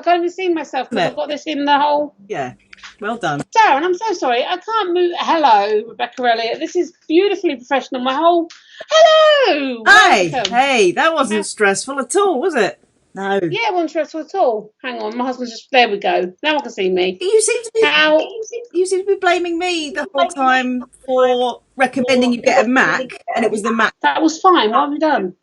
can't even see myself because I've got this in the hole. Yeah, well done. Darren, I'm so sorry. I can't move. Hello, Rebecca Elliott. This is beautifully professional. My whole... Hello! Hey, that wasn't stressful at all, was it? No. Yeah, it wasn't stressful at all. Hang on, my husband's just... There we go. Now I can see me. You seem to be blaming me the whole time for recommending you get a Mac, and it was the Mac. That was fine. What have we done?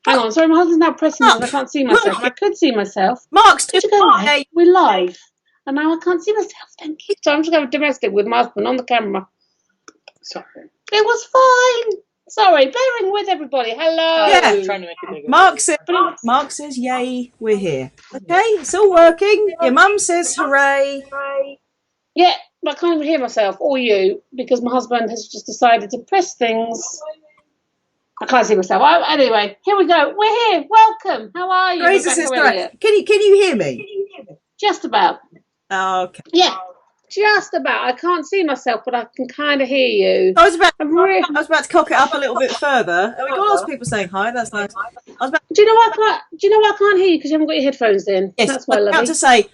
Hang on, sorry, my husband's now pressing because I can't see myself. I could see myself. Mark's just going. We're live. And now I can't see myself. Thank you. So I'm just going domestic with my husband on the camera. Sorry. It was fine. Sorry, bearing with everybody. Hello. Yeah. Trying to make it bigger. Mark says, yay, we're here. Okay, it's all working. Your mum says, hooray. Yeah, but I can't even hear myself or you because my husband has just decided to press things. I can't see myself. Anyway, here we go. We're here. Welcome. How are you? Can you hear me? Just about. Oh, okay. Yeah, just about. I can't see myself, but I can kind of hear you. I was about to cock it up a little bit further. We got lots of people saying hi. That's nice. Do you know why I can't hear you? Because you haven't got your headphones in. Yes, that's why. I was about to say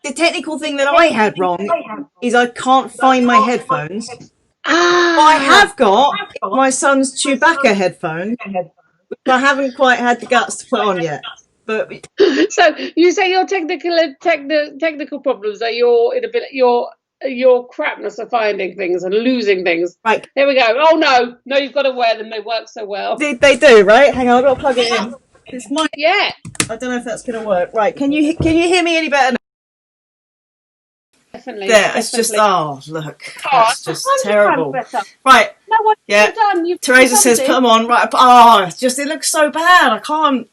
the technical thing that I had wrong is I can't find my headphones. I have got my son's Chewbacca headphone, which I haven't quite had the guts to put on yet. But so you say your technical problems are your crapness of finding things and losing things. Right. Here we go. Oh no, you've got to wear them. They work so well. They do, right? Hang on, I've got to plug it in. It's mine. Yeah. I don't know if that's going to work. Right? Can you hear me any better now? Definitely. There, it's just look, that's just terrible. Right. No, yeah. Teresa says put them on. Right. It looks so bad. I can't.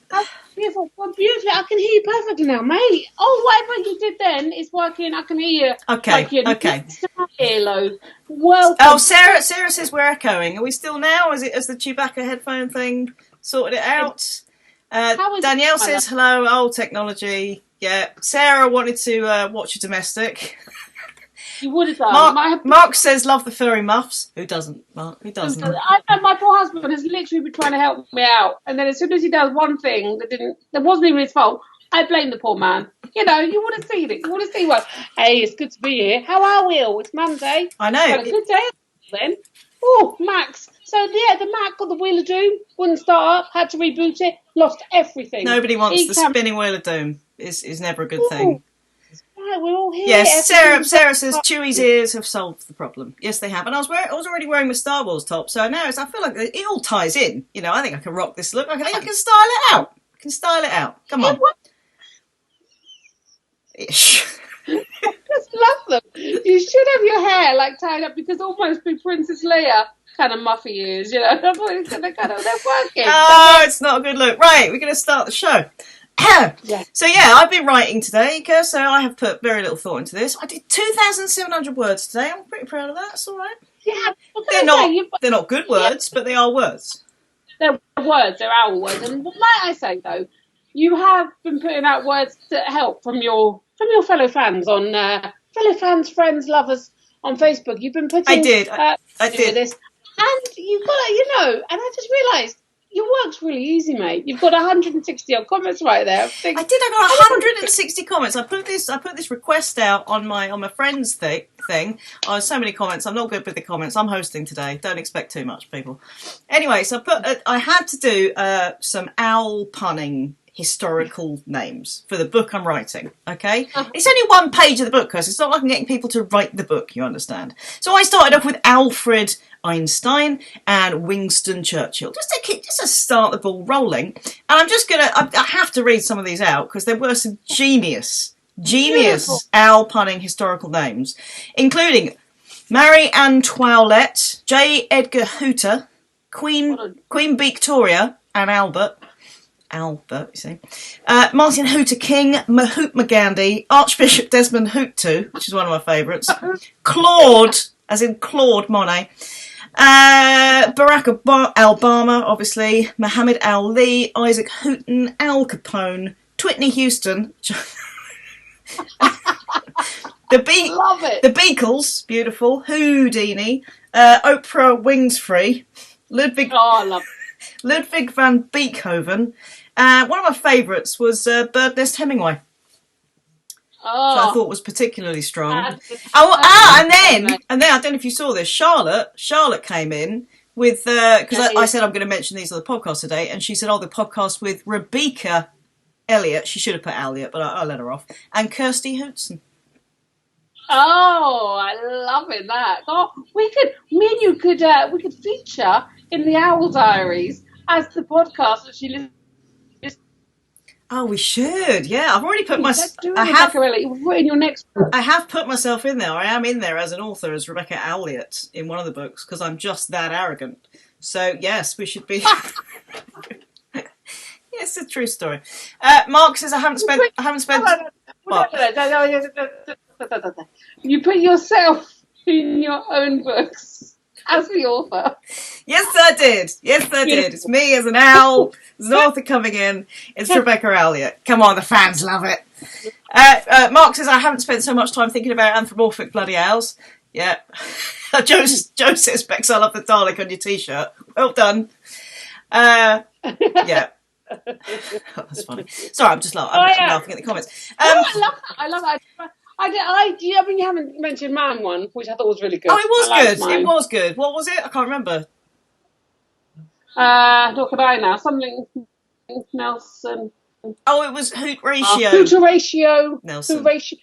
Beautiful. Well, beautifully. I can hear you perfectly now, mate. Oh, whatever you did then is working. I can hear you. Okay. Okay. Earlobe. Welcome. Oh, Sarah says we're echoing. Are we still now? Has the Chewbacca headphone thing sorted it out? Danielle says hello. Old technology. Yeah. Sarah wanted to watch a domestic. You would have done. Mark says love the furry muffs. Who doesn't, Mark? Who doesn't? My poor husband has literally been trying to help me out. And then as soon as he does one thing that wasn't even his fault, I blame the poor man. You know, you would have seen it. You would have seen what. Hey, it's good to be here. How are we all? It's Monday. I know. Had a good day then. Oh, Max. So, yeah, the Mac got the Wheel of Doom. Wouldn't start up. Had to reboot it. Lost everything. Nobody wants the spinning Wheel of Doom. Is never a good thing. Right, we're all here. Yes, Sarah says Chewie's ears have solved the problem. Yes, they have. And I was already wearing my Star Wars top, so now I feel like it all ties in. You know, I think I can rock this look. I think I can style it out. Come on. Just love them. You should have your hair like tied up because almost be Princess Leia kind of muffy ears. You know, they're working. Oh, it's not a good look. Right, we're going to start the show. Yeah. So yeah, I've been writing today, so I have put very little thought into this. I did 2,700 words today. I'm pretty proud of that. It's all right. Yeah, they're not good words, but they are words. They're words. They're our words. And might I say though, you have been putting out words to help from your fellow fans on friends, lovers on Facebook. You've been putting. I did. This, and you've got and I just realised. Your work's really easy, mate. You've got 160 odd comments right there. I got 160 comments. I put this request out on my friends thing. Oh, so many comments. I'm not good with the comments. I'm hosting today. Don't expect too much, people. Anyway, so I had to do some owl punning historical names for the book I'm writing, okay? It's only one page of the book, because it's not like I'm getting people to write the book, you understand? So I started off with Alfred Einstein and Winston Churchill, just to start the ball rolling. And I'm just I have to read some of these out, because there were some genius owl punning historical names, including Marie Antoinette, J. Edgar Hooter, Queen Victoria and Albert, you see. Martin Luther King, Mahatma Gandhi, Archbishop Desmond Tutu, which is one of my favourites, Claude, as in Claude Monet, Barack Obama, obviously, Muhammad Ali, Isaac Houghton, Al Capone, Whitney Houston, the Beatles, beautiful, Houdini, Oprah Winfrey, Ludwig van Beethoven. One of my favourites was Birdnest Hemingway. I Oh, thought was particularly strong. and And then I don't know if you saw this. Charlotte came in with because I said I'm going to mention these on the podcast today, and she said, "Oh, the podcast with Rebecca Elliott." She should have put Elliott, but I let her off. And Kirsty Hootson. oh, I love it. That me and you we could feature in the Owl Diaries as the podcast that she listens. Oh, we should. Yeah, I've already put Let's do it, Rebecca Elliott. Put in your next book. I have put myself in there. I am in there as an author, as Rebecca Elliott in one of the books, because I'm just that arrogant. So yes, we should be. Yeah, it's a true story. Mark says I haven't spent. What? You put yourself in your own books as the author. Yes, I did. It's me as an owl, as an author coming in. It's Rebecca Elliott. Come on, the fans love it. Mark says I haven't spent so much time thinking about anthropomorphic bloody owls. Yeah. Joe says, Bex, I love the Dalek on your t-shirt. Well done. Yeah. Oh, that's funny. Sorry, I'm just laughing at the comments. I love that. I mean, you haven't mentioned Man One, which I thought was really good. Oh, it was good. It was good. What was it? I can't remember. Nor could I now. Something Nelson. Oh, it was Hoot Ratio. Hoot Ratio. Nelson. Hoot Ratio.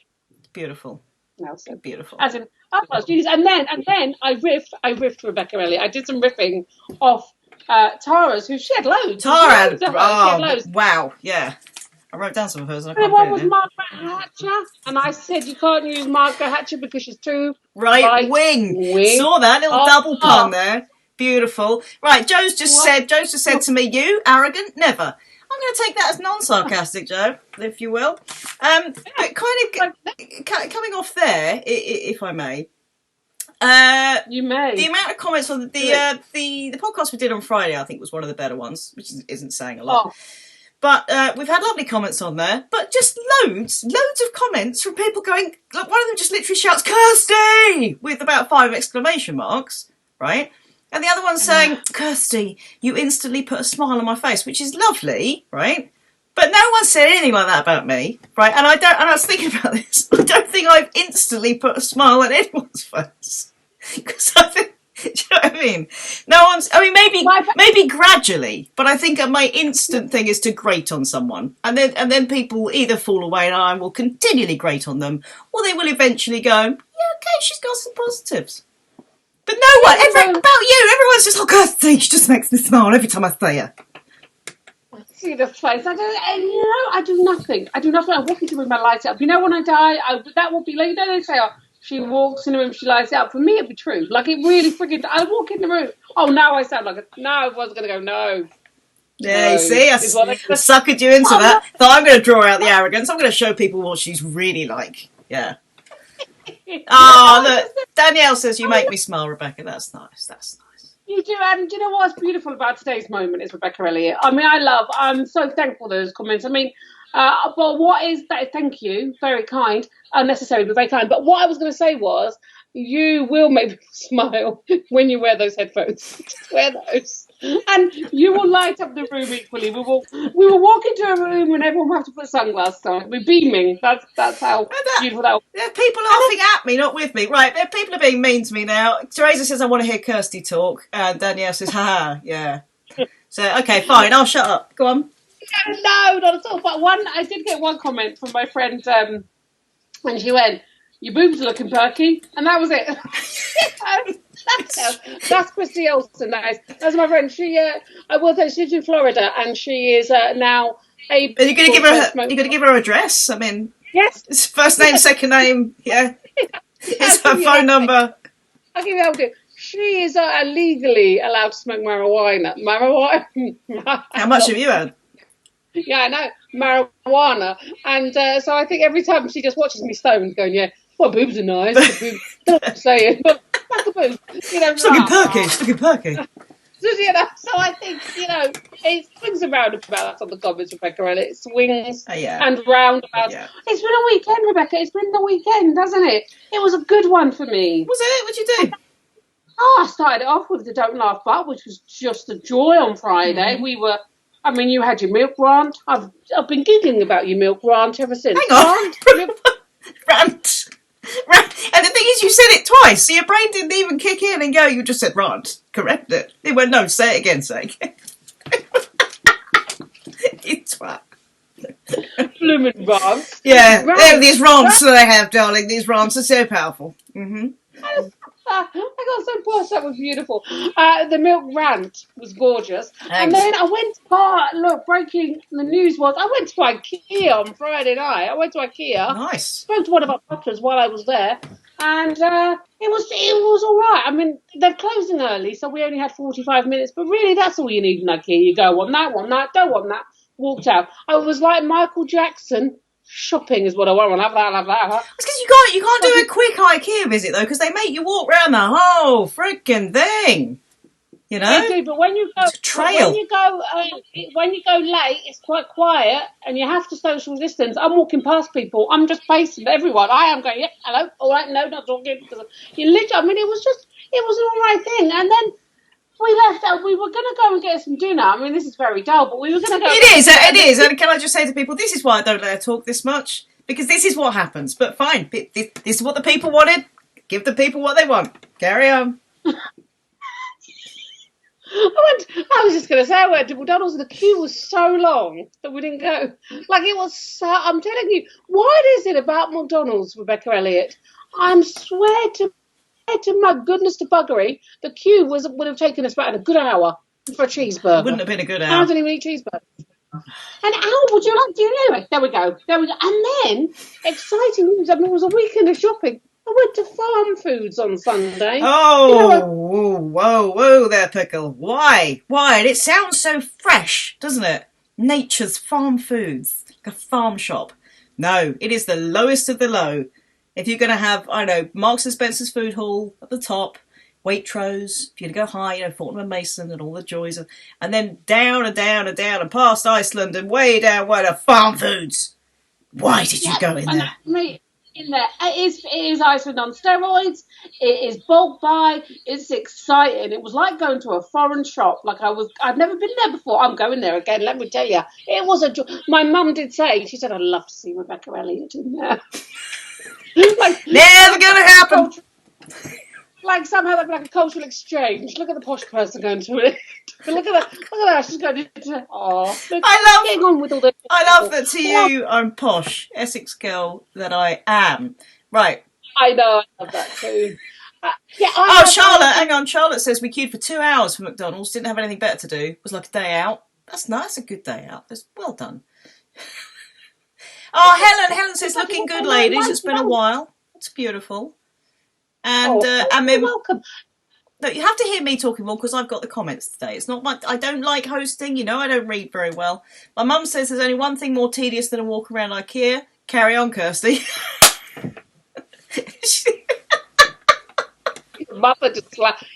Beautiful. Nelson. Beautiful. As in, and then I riffed Rebecca Elliott. I did some riffing off Tara's, who she had loads. Tara. Wow. Yeah. I wrote down some of hers. And the one was Margaret Hatcher, and I said you can't use Margaret Hatcher because she's too right wing. Saw that little double pun there. Beautiful. Right, Joe's just said to me, "You arrogant, never." I'm going to take that as non-sarcastic, Joe, if you will. But kind of coming off there, if I may. You may. The amount of comments on the podcast we did on Friday, I think, was one of the better ones, which isn't saying a lot. Oh. But we've had lovely comments on there, but just loads of comments from people going, look, one of them just literally shouts, Kirsty! With about 5 exclamation marks, right? And the other one's saying, Kirsty, you instantly put a smile on my face, which is lovely, right? But no one said anything like that about me, right? And I was thinking about this, I don't think I've instantly put a smile on anyone's face. Because I think, do you know what I mean? Maybe gradually, but I think my instant thing is to grate on someone, and then people either fall away and I will continually grate on them, or they will eventually go, yeah, okay, she's got some positives. But no one, about you, everyone's just, oh, Kirsty, she just makes me smile every time I see her. I see the face. I do nothing. I walk into a room, I light it up. You know, when I die, that will be like, they say, she walks in the room, she lights it up. For me, it'd be true. Like, it really freaking... I walk in the room. Oh, now I sound like a... Now everyone's going to go, no. Yeah, no. You see? I suckered you into that. Thought I'm going to draw out the arrogance. I'm going to show people what she's really like. Yeah. Oh, look. Danielle says, you make me smile, Rebecca. That's nice. You do, and do you know what's beautiful about today's moment is Rebecca Elliott. I mean, I'm so thankful for those comments. I mean... but what is that? Thank you, very kind, unnecessary, but very kind. But what I was going to say was, you will make me smile when you wear those headphones. Just wear those, and you will light up the room equally. We will walk into a room and everyone will have to put sunglasses on. We're beaming. That's how beautiful that. There are people laughing at me, not with me. Right, people are being mean to me now. Teresa says I want to hear Kirsty talk, and Danielle says, "Ha, yeah." So okay, fine, I'll shut up. Go on. No, not at all. But I did get one comment from my friend, and she went, "Your boobs are looking perky," and that was it. That's Christy Olsen. That's my friend. She, I will say, she's in Florida, and she is now able. Are you going to give her a address? I mean, yes. It's first name, second name. Yeah. It's her phone number. I'll give you that. She is legally allowed to smoke marijuana. How much have you had? Yeah, I know, marijuana. And so I think every time she just watches me stoned going, yeah, well, boobs are nice. Saying, but that's the boobs. You know, it's looking perky. So I think, it swings and roundabouts on the comments, Rebecca, and it swings and roundabouts. Yeah. It's been a weekend, Rebecca. It's been the weekend, hasn't it? It was a good one for me. Was it? What'd you do? I started off with the Don't Laugh But, which was just a joy on Friday. Mm-hmm. You had your milk rant. I've been giggling about your milk rant ever since. Hang on. twice. So your brain didn't even kick in and go, you just said, right, correct it. It went, no, say it again, say it again. You twat. Blooming rants. Yeah, Rants. these rants that I have, darling, these rants are so powerful. Mm-hmm. I got so pursed. That was beautiful. The milk rant was gorgeous. Thanks. And then I went to breaking the news was I went to IKEA on Friday night. I went to IKEA. Nice. Spoke to one of our butlers while I was there. And it was all right. I mean, they're closing early, so we only had 45 minutes. But really, that's all you need in IKEA. You go, want that, don't want that. Walked out. I was like Michael Jackson. Shopping is what I want. Have that. It's because you can't do a quick IKEA visit though, because they make you walk around the whole freaking thing. You know. They do, but when you go, when you go late, it's quite quiet, and you have to social distance. I'm walking past people. I'm just facing everyone. I am going, yeah, hello, all right, no, not talking. You literally, I mean, it was an all right thing, and then. We left out. We were going to go and get some dinner. I mean, this is very dull, but we were going to go. It is. And can I just say to people, this is why I don't let her talk this much, because this is what happens. But fine, this is what the people wanted. Give the people what they want. Carry on. I was just going to say, I went to McDonald's and the queue was so long that we didn't go. Like, it was so, I'm telling you, what is it about McDonald's, Rebecca Elliott? I swear to my goodness to buggery, the queue would have taken us about a good hour for a cheeseburger. It wouldn't have been a good hour. I don't even eat cheeseburgers. An hour, would you like to? Anyway, there we go. And then, exciting news, I mean, it was a weekend of shopping. I went to Farm Foods on Sunday. Oh, whoa there, Pickle. Why? And it sounds so fresh, doesn't it? Nature's Farm Foods, like a farm shop. No, it is the lowest of the low. If you're going to have, I don't know, Marks and Spencer's Food Hall at the top, Waitrose, if you're going to go high, you know, Fortnum and Mason and all the joys of, and then down and past Iceland and way down where the Farm Foods. Why did you go in there? It is Iceland on steroids. It is bulk buy. It's exciting. It was like going to a foreign shop. Like I'd never been there before. I'm going there again. Let me tell you, it was a joy. My mum did say, she said, I'd love to see Rebecca Elliott in there. Like, never gonna happen. Like somehow that'd be like a cultural exchange. Look at the posh person going to it. Look at that. She's going to. Oh, I love that to you. I'm posh, Essex girl that I am. Right. I know. I love that too. Charlotte, hang on. Charlotte says we queued for 2 hours for McDonald's. Didn't have anything better to do. It was like a day out. That's nice. A good day out. That's well done. Oh, Helen says, looking good, ladies. It's been a while. It's beautiful. And you're welcome. No, you have to hear me talking more because I've got the comments today. It's not I don't like hosting. You know, I don't read very well. My mum says there's only one thing more tedious than a walk around IKEA. Carry on, Kirsty.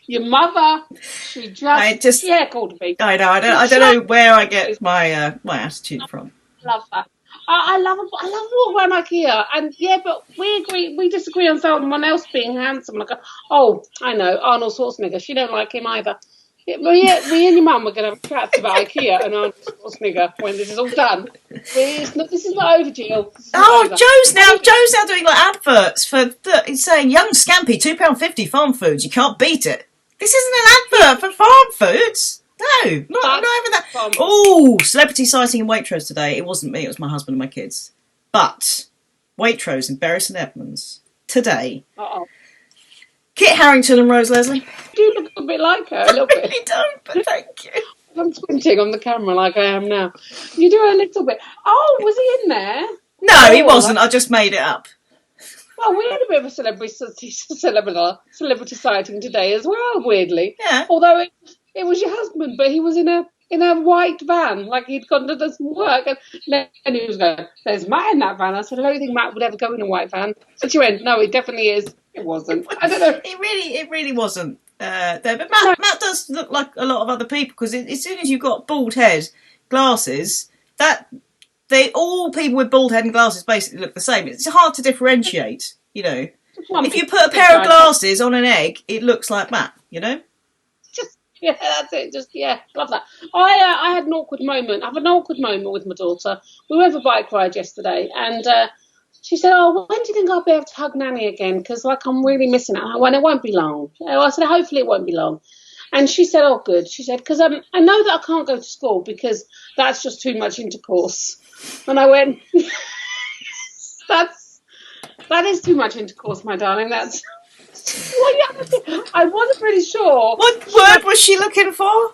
Your mother. She just called me. I know. I don't know where I get my attitude from. Love that. I love a walk around IKEA, and but we disagree on someone else being handsome. Like, I know Arnold Schwarzenegger. She don't like him either. Me and your mum are going to have chats about IKEA and Arnold Schwarzenegger when this is all done. This is not over, Jill. Joe's now doing like adverts for. He's saying young scampi £2.50 farm foods. You can't beat it. This isn't an advert for farm foods. No, not even that. Oh, celebrity sighting in Waitrose today. It wasn't me, it was my husband and my kids. But Waitrose in Bury St Edmunds today. Kit Harington and Rose Leslie. You look a bit like her, a little bit. I really don't, but thank you. I'm squinting on the camera like I am now. You do a little bit. Oh, was he in there? No, he wasn't. I just made it up. Well, we had a bit of a celebrity sighting today as well, weirdly. Yeah. Although it was your husband, but he was in a white van, like he'd gone to do some work, and then he was going, "There's Matt in that van." I said, "I don't think Matt would ever go in a white van." And she went, "No, it definitely is." It wasn't. I don't know. It really wasn't there. But Matt does look like a lot of other people because as soon as you've got bald head, glasses, all people with bald head and glasses basically look the same. It's hard to differentiate, you know. If you put a pair of glasses on an egg, it looks like Matt, you know. Yeah, that's it. Love that. I had an awkward moment. I have an awkward moment with my daughter. We went for a bike ride yesterday, and she said, "Oh, when do you think I'll be able to hug Nanny again? Because like I'm really missing her." I went, "It won't be long." I said, "Hopefully it won't be long." And she said, "Oh, good." She said, "Because I know that I can't go to school because that's just too much intercourse." And I went, that is too much intercourse, my darling. That's I wasn't really sure. What word was she looking for?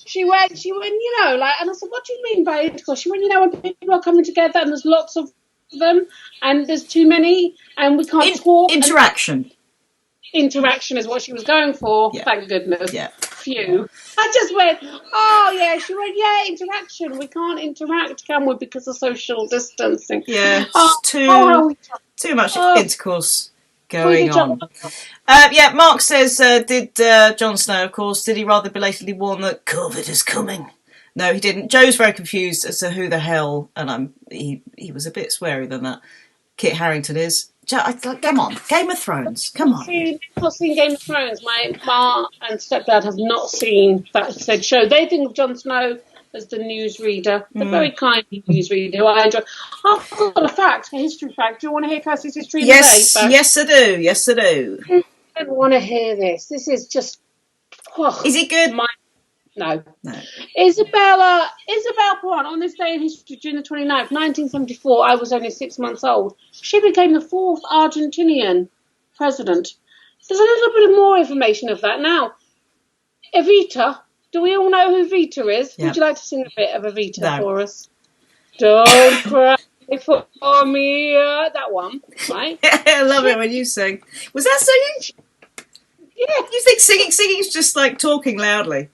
She went, like, and I said, "What do you mean by intercourse?" She went, when people are coming together and there's lots of them and there's too many and we can't talk. Interaction. Interaction is what she was going for. Yeah. Thank goodness. Yeah. Phew. I just went, "Oh, yeah." She went, "Yeah, interaction. We can't interact, can we, because of social distancing?" Yeah, too much intercourse going on. Mark says, did Jon Snow, of course, did he rather belatedly warn that COVID is coming? No, he didn't. Joe's very confused as to who the hell, and he was a bit sweary than that. Kit Harington is. Come on, Game of Thrones, come on. I've not seen Game of Thrones. My ma and stepdad have not seen that said show. They think of Jon Snow as the newsreader, the very kind newsreader who I enjoy. I've got a history fact. Do you want to hear Kirsty's history? Yes, I do. Yes, I do. I don't want to hear this. This is just... Is it good? No. Isabel Perón, on this day in history, June the 29th, 1974, I was only 6 months old. She became the 4th Argentinian president. There's a little bit more information of that. Now, Evita, do we all know who Evita is? Yep. Would you like to sing a bit of Evita for us? Don't cry for me. That one, right? I love it when you sing. Was that singing? Yeah. You think singing is just like talking loudly?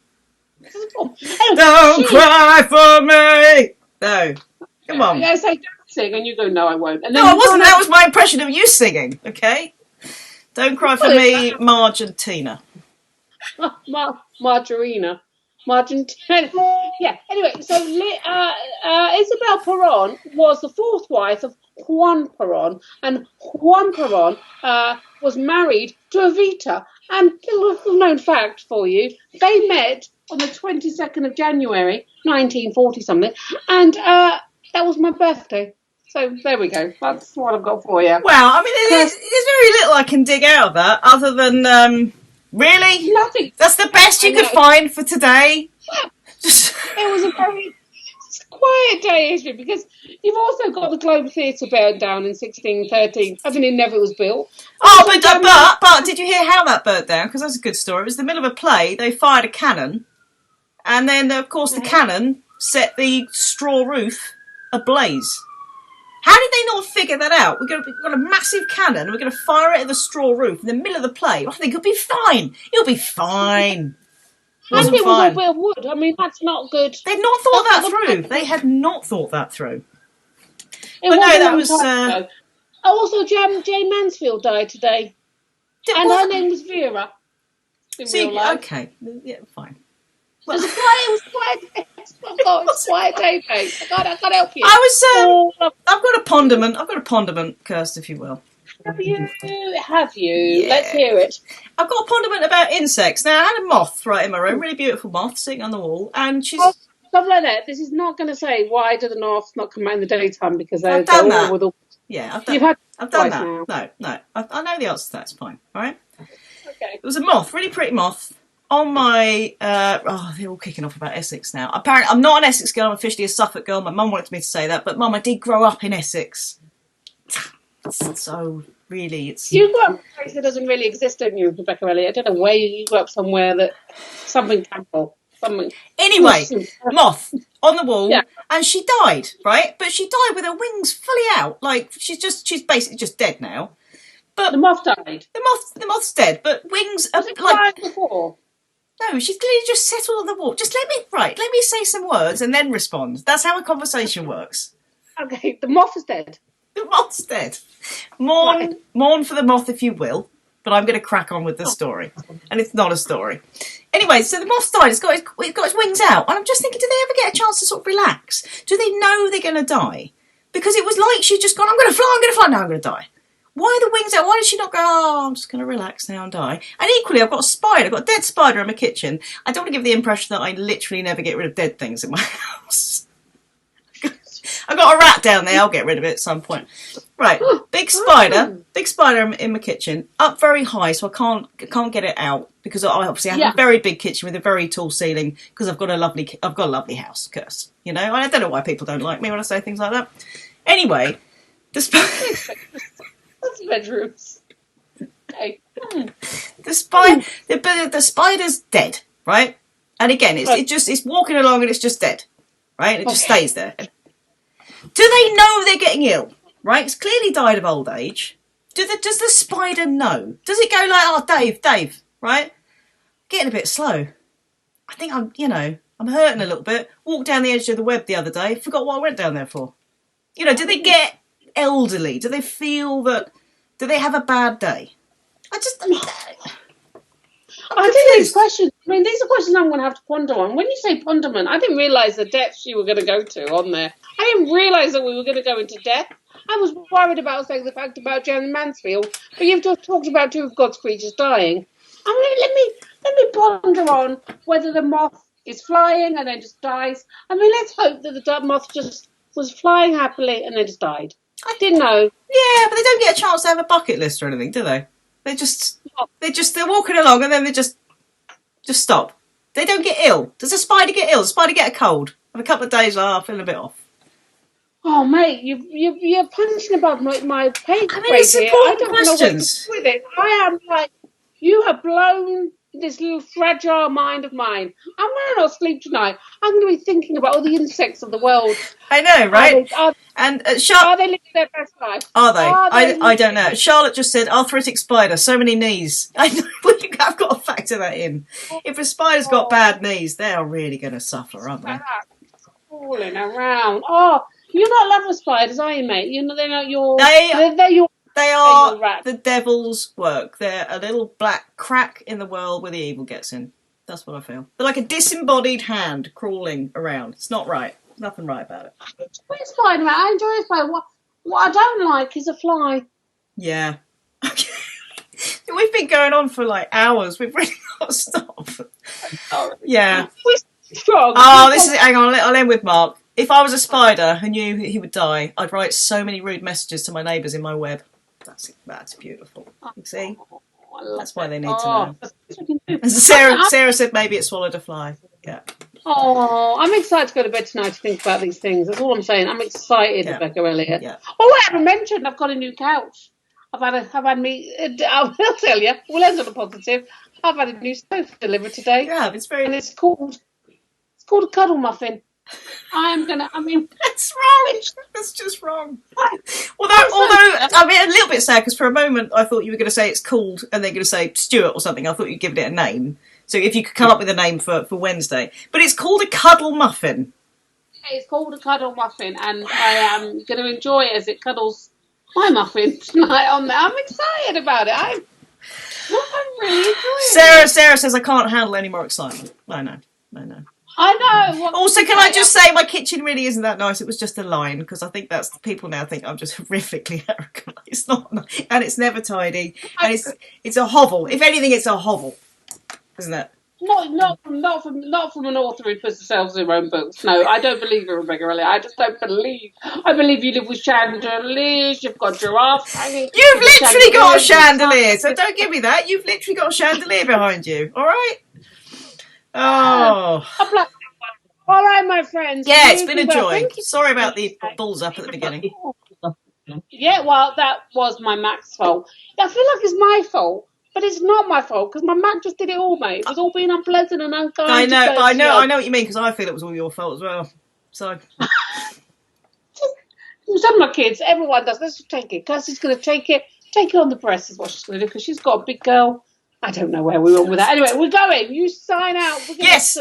Don't cry for me. No, come on. I say don't sing, and you go, "No, I won't." And then no, I wasn't. That was my impression of you singing. Okay. Don't cry for me, Marge and Tina. Margarina. Yeah. Anyway, so Isabel Perón was the 4th wife of Juan Perón, and Juan Perón was married to Evita. And a little known fact for you: they met on the 22nd of January, 1940 something, and that was my birthday. So there we go. That's what I've got for you. Well, I mean, there's very little I can dig out of that, other than really nothing. That's the best you could find for today. It was a very quiet day in history, because you've also got the Globe Theatre burned down in 1613. I mean, it never was built. But did you hear how that burnt down? Because that's a good story. It was the middle of a play. They fired a cannon, and then, of course, the cannon set the straw roof ablaze. How did they not figure that out? We've got a massive cannon, we're going to fire it at the straw roof in the middle of the play. I think it'll be fine. It'll be fine. And it was all bit of wood. I mean, that's not good. They'd not thought that through. They had not thought that through. But no, that was... Also, Jane Mansfield died today. Her name was Vera. In real life. Okay. Yeah, fine. Well, it was quiet. It's quiet day, mate. I can't help you. I've got a pondiment, Kirst, if you will. Have you? Yeah. Let's hear it. I've got a pondiment about insects. Now, I had a moth right in my room, really beautiful moth sitting on the wall, and she's... Stuff like that. This is not going to say, why do the moths not come out in the daytime, because I've done that. I've done that. No. I know the answer to that. It's fine. All right? Okay. It was a moth, really pretty moth, on my... they're all kicking off about Essex now. Apparently, I'm not an Essex girl, I'm officially a Suffolk girl. My mum wanted me to say that, but Mum, I did grow up in Essex. So, really, it's... You grew up in a place that doesn't really exist, don't you, Rebecca Elliott? I don't know where you grew up, somewhere that... Something Campbell. Something... Anyway, moth on the wall, and she died, right? But she died with her wings fully out. Like, she's basically just dead now. But the moth died. The moth's dead, but wings are like before. No, she's clearly just settled on the wall. Just let me say some words and then respond. That's how a conversation works. Okay, the moth is dead. The moth's dead. Mourn for the moth if you will, but I'm going to crack on with the story. And it's not a story. Anyway, so the moth's died. It's got its wings out. And I'm just thinking, do they ever get a chance to sort of relax? Do they know they're going to die? Because it was like she'd just gone, I'm going to fly, now I'm going to die. Why are the wings out? Why did she not go, I'm just going to relax now and die? And equally, I've got a spider. I've got a dead spider in my kitchen. I don't want to give the impression that I literally never get rid of dead things in my house. I've got a rat down there. I'll get rid of it at some point. Right, big spider in my kitchen, up very high, so I can't get it out because I obviously have a very big kitchen with a very tall ceiling because I've got a lovely house, curse. You know, I don't know why people don't like me when I say things like that. Anyway, that's bedrooms. Okay. The spider's dead, right? And again, it's walking along and it's just dead, right? It just stays there. Do they know they're getting ill? Right? It's clearly died of old age. Does the spider know? Does it go like, oh, Dave, right? Getting a bit slow. I think I'm hurting a little bit. Walked down the edge of the web the other day. Forgot what I went down there for. You know, do they get elderly? Do they feel that? Do they have a bad day? I think these questions. I mean, these are questions I'm going to have to ponder on. When you say ponderment, I didn't realise the depths you were going to go to on there. I didn't realise that we were going to go into depth. I was worried about saying the fact about Jan Mansfield, but you've just talked about two of God's creatures dying. I mean, let me ponder on whether the moth is flying and then just dies. I mean, let's hope that the moth just was flying happily and then just died. I didn't know. Yeah, but they don't get a chance to have a bucket list or anything, do they? They're walking along and then they just stop. They don't get ill. Does a spider get ill? Does a spider get a cold? Have a couple of days, feeling a bit off. Oh, mate, you're punching above my pay grade. I mean, it's important questions. With it. I am like, you have blown this little fragile mind of mine. I'm going to not sleep tonight. I'm going to be thinking about all the insects of the world. I know, right? Are they living their best life? Are they? I don't know. Charlotte just said arthritic spider, so many knees. I know. I've got to factor that in. If a spider's got bad knees, they are really going to suffer, aren't they? Crawling around. Oh, you're not loving spiders, are you, mate? They're not your. They are the devil's work. They're a little black crack in the world where the evil gets in. That's what I feel. They're like a disembodied hand crawling around. It's not right. There's nothing right about it. I enjoy a spider, mate. I enjoy a spider. What I don't like is a fly. Yeah. Okay. We've been going on for like hours. We've really got to stop. Yeah. We're strong. Hang on. I'll end with Mark. If I was a spider who knew he would die, I'd write so many rude messages to my neighbours in my web. That's beautiful. You see? That's why they need to know. And Sarah said maybe it swallowed a fly. Yeah. Oh, I'm excited to go to bed tonight to think about these things. That's all I'm saying. I'm excited, Rebecca Elliott. Yeah. Oh, I haven't mentioned I've got a new couch. I'll tell you. We'll end on a positive. I've had a new sofa delivered today. Yeah, it's called a cuddle muffin. That's wrong. That's just wrong. Although I'm a little bit sad because for a moment I thought you were going to say it's called and they're going to say Stuart or something. I thought you'd given it a name. So if you could come up with a name for Wednesday. But it's called a cuddle muffin. It's called a cuddle muffin and I am going to enjoy it as it cuddles my muffin tonight on there. I'm excited about it. I'm really enjoying it. Sarah says I can't handle any more excitement. I know. I know. Also, can I just say my kitchen really isn't that nice. It was just a line because I think people now think I'm just horrifically arrogant. It's not, and it's never tidy, and it's a hovel. If anything, it's a hovel, isn't it? Not from an author who puts themselves in their own books. No, I don't believe it, Rebecca. Really, I just don't believe. I believe you live with chandeliers. You've got giraffes hanging. You've literally got a chandelier. So don't give me that. You've literally got a chandelier behind you. All right. Oh. All right, my friends. Yeah, it's been a joy. Sorry about the balls up at the beginning. Yeah, well, that was my Mac's fault. I feel like it's my fault, but it's not my fault because my Mac just did it all, mate. It was all being unpleasant and unkind. I know what you mean because I feel it was all your fault as well. So. Some of my kids, everyone does. Let's just take it. Kirsty's going to take it on the breast is what she's going to do because she's got a big girl. I don't know where we went with that. Anyway, we're going. You sign out. Yes.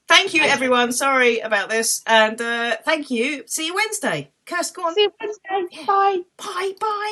Thank you, everyone. Sorry about this. And thank you. See you Wednesday. Kirst, go on. See you Wednesday. Bye. Bye.